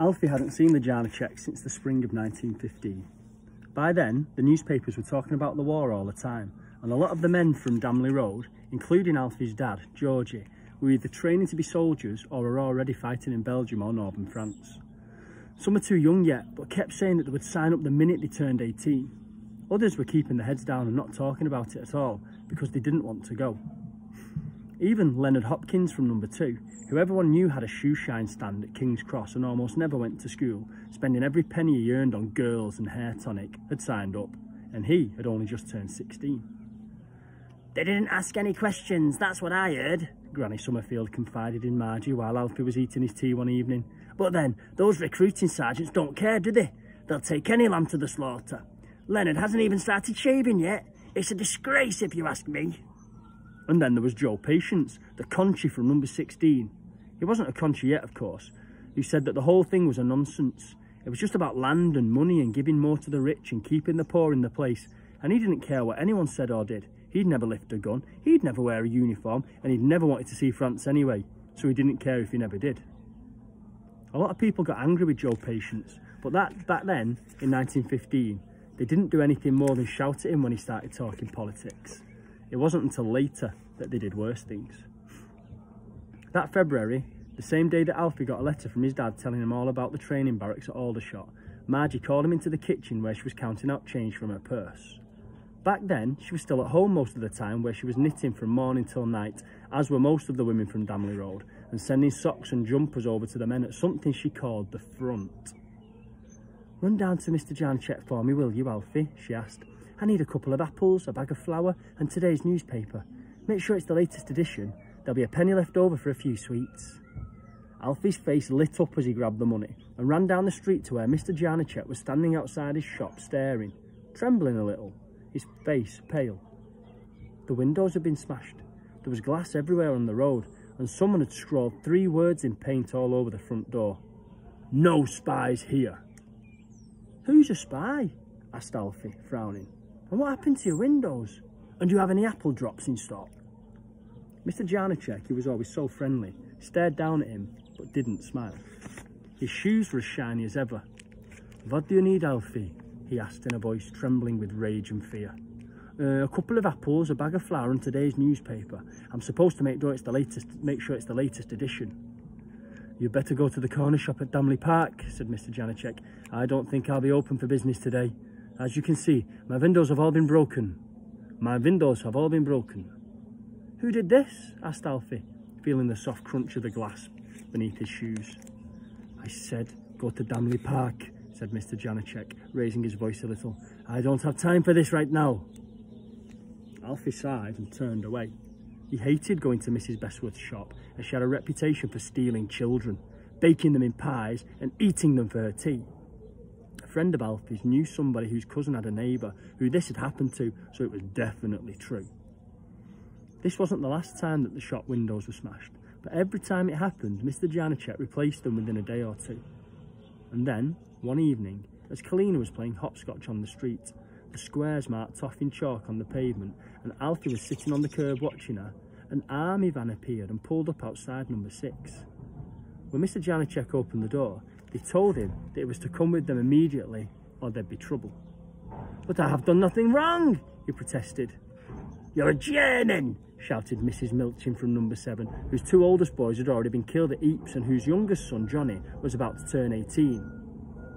Alfie hadn't seen the Janacek since the spring of 1915. By then, the newspapers were talking about the war all the time, and a lot of the men from Damley Road, including Alfie's dad, Georgie, were either training to be soldiers or were already fighting in Belgium or northern France. Some were too young yet, but kept saying that they would sign up the minute they turned 18. Others were keeping their heads down and not talking about it at all, because they didn't want to go. Even Leonard Hopkins from number 2, who everyone knew had a shoe shine stand at King's Cross and almost never went to school, spending every penny he earned on girls and hair tonic, had signed up, and he had only just turned 16. "They didn't ask any questions, that's what I heard," Granny Summerfield confided in Margie while Alfie was eating his tea one evening. "But then, those recruiting sergeants don't care, do they? They'll take any lamb to the slaughter. Leonard hasn't even started shaving yet. It's a disgrace if you ask me." And then there was Joe Patience, the conchi from number 16. He wasn't a conchi yet, of course, who said that the whole thing was a nonsense. It was just about land and money and giving more to the rich and keeping the poor in the place. And he didn't care what anyone said or did. He'd never lift a gun, he'd never wear a uniform, and he'd never wanted to see France anyway, so he didn't care if he never did. A lot of people got angry with Joe Patience, but back then, in 1915, they didn't do anything more than shout at him when he started talking politics. It wasn't until later that they did worse things. That February, the same day that Alfie got a letter from his dad telling him all about the training barracks at Aldershot, Margie called him into the kitchen where she was counting out change from her purse. Back then, she was still at home most of the time, where she was knitting from morning till night, as were most of the women from Damley Road, and sending socks and jumpers over to the men at something she called the front. "Run down to Mr. Janacek for me, will you, Alfie?" she asked. "I need a couple of apples, a bag of flour, and today's newspaper. Make sure it's the latest edition. There'll be a penny left over for a few sweets." Alfie's face lit up as he grabbed the money and ran down the street to where Mr. Janacek was standing outside his shop staring, trembling a little, his face pale. The windows had been smashed. There was glass everywhere on the road, and someone had scrawled 3 words in paint all over the front door. "No spies here." "Who's a spy?" asked Alfie, frowning. "And what happened to your windows? And do you have any apple drops in stock?" Mr. Janacek, who was always so friendly, stared down at him, but didn't smile. His shoes were as shiny as ever. "What do you need, Alfie?" he asked in a voice trembling with rage and fear. A couple of apples, a bag of flour, and today's newspaper. I'm supposed to make sure it's the latest edition." "You'd better go to the corner shop at Damley Park," said Mr. Janacek. "I don't think I'll be open for business today. As you can see, my windows have all been broken. My windows have all been broken." "Who did this?" asked Alfie, feeling the soft crunch of the glass beneath his shoes. "I said go to Damley Park," said Mr. Janacek, raising his voice a little. "I don't have time for this right now." Alfie sighed and turned away. He hated going to Mrs. Bestwood's shop, as she had a reputation for stealing children, baking them in pies and eating them for her tea. A friend of Alfie's knew somebody whose cousin had a neighbour who this had happened to, so it was definitely true. This wasn't the last time that the shop windows were smashed, but every time it happened, Mr. Janacek replaced them within a day or two. And then, one evening, as Kalina was playing hopscotch on the street, the squares marked off in chalk on the pavement, and Alfie was sitting on the curb watching her, an army van appeared and pulled up outside number 6. When Mr. Janacek opened the door, they told him that it was to come with them immediately or there'd be trouble. "But I have done nothing wrong," he protested. "You're a German," shouted Mrs. Milchin from number 7, whose 2 oldest boys had already been killed at Ypres and whose youngest son, Johnny, was about to turn 18.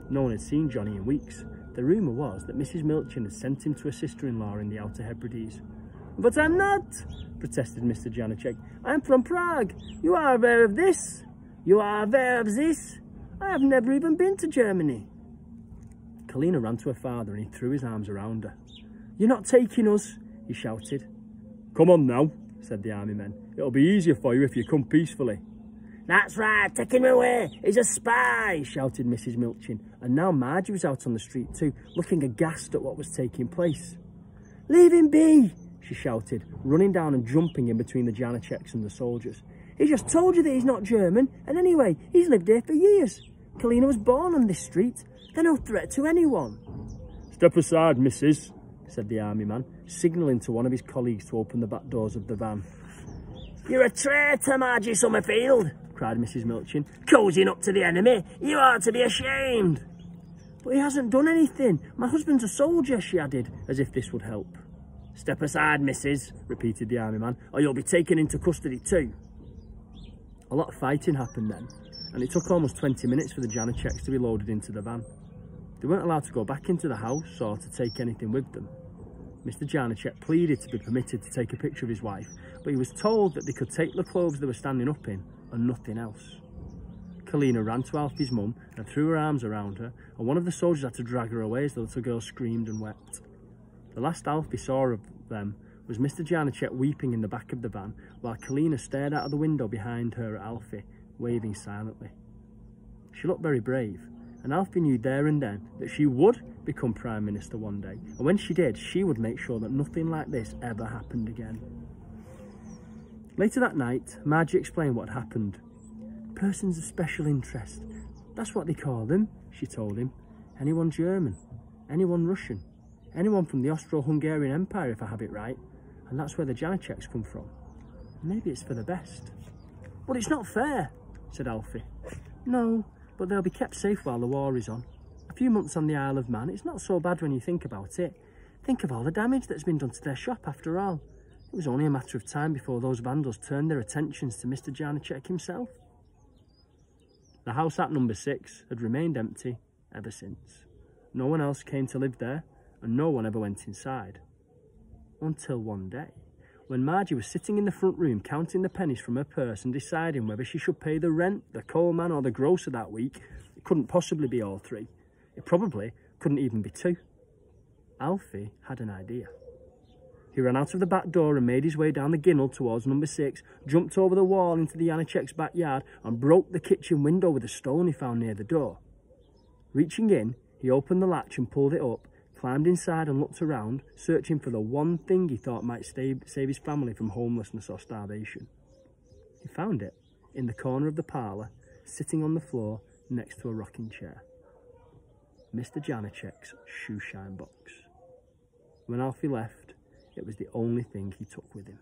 No one had seen Johnny in weeks. The rumour was that Mrs. Milchin had sent him to a sister-in-law in the Outer Hebrides. "But I'm not," protested Mr. Janacek. "I'm from Prague. You are aware of this? You are aware of this? I have never even been to Germany." Kalina ran to her father and he threw his arms around her. "You're not taking us," he shouted. "Come on now," said the army men. "It'll be easier for you if you come peacefully." "That's right, take him away, he's a spy," shouted Mrs. Milchin, and now Margie was out on the street too, looking aghast at what was taking place. "Leave him be," she shouted, running down and jumping in between the Janaceks and the soldiers. "He just told you that he's not German, and anyway, he's lived here for years. Kalina was born on this street. They're no threat to anyone." "Step aside, missus," said the army man, signalling to one of his colleagues to open the back doors of the van. "You're a traitor, Margie Summerfield," cried Mrs. Milchin. "Cozying up to the enemy? You ought to be ashamed." "But he hasn't done anything. My husband's a soldier," she added, as if this would help. "Step aside, missus," repeated the army man, "or you'll be taken into custody too." A lot of fighting happened then, and it took almost 20 minutes for the Janacheks to be loaded into the van. They weren't allowed to go back into the house or to take anything with them. Mr. Janachek pleaded to be permitted to take a picture of his wife, but he was told that they could take the clothes they were standing up in and nothing else. Kalina ran to Alfie's mum and threw her arms around her, and one of the soldiers had to drag her away as the little girl screamed and wept. The last Alfie saw of them was Mr. Janachek weeping in the back of the van, while Kalina stared out of the window behind her at Alfie, waving silently. She looked very brave, and Alfie knew there and then that she would become Prime Minister one day, and when she did, she would make sure that nothing like this ever happened again. Later that night, Margie explained what had happened. "Persons of special interest, that's what they call them," she told him. "Anyone German, anyone Russian, anyone from the Austro-Hungarian Empire if I have it right, and that's where the Janacheks come from. Maybe it's for the best." "But it's not fair," said Alfie. "No, but they'll be kept safe while the war is on. A few months on the Isle of Man, it's not so bad when you think about it. Think of all the damage that's been done to their shop after all. It was only a matter of time before those vandals turned their attentions to Mr. Janachek himself." The house at number 6 had remained empty ever since. No one else came to live there, and no one ever went inside. Until one day, when Margie was sitting in the front room counting the pennies from her purse and deciding whether she should pay the rent, the coalman or the grocer that week. It couldn't possibly be all three. It probably couldn't even be two. Alfie had an idea. He ran out of the back door and made his way down the ginnel towards number 6, jumped over the wall into the Janachek's backyard and broke the kitchen window with a stone he found near the door. Reaching in, he opened the latch and pulled it up, climbed inside and looked around, searching for the one thing he thought might save his family from homelessness or starvation. He found it in the corner of the parlour, sitting on the floor next to a rocking chair. Mr. Janachek's shoeshine box. When Alfie left, it was the only thing he took with him.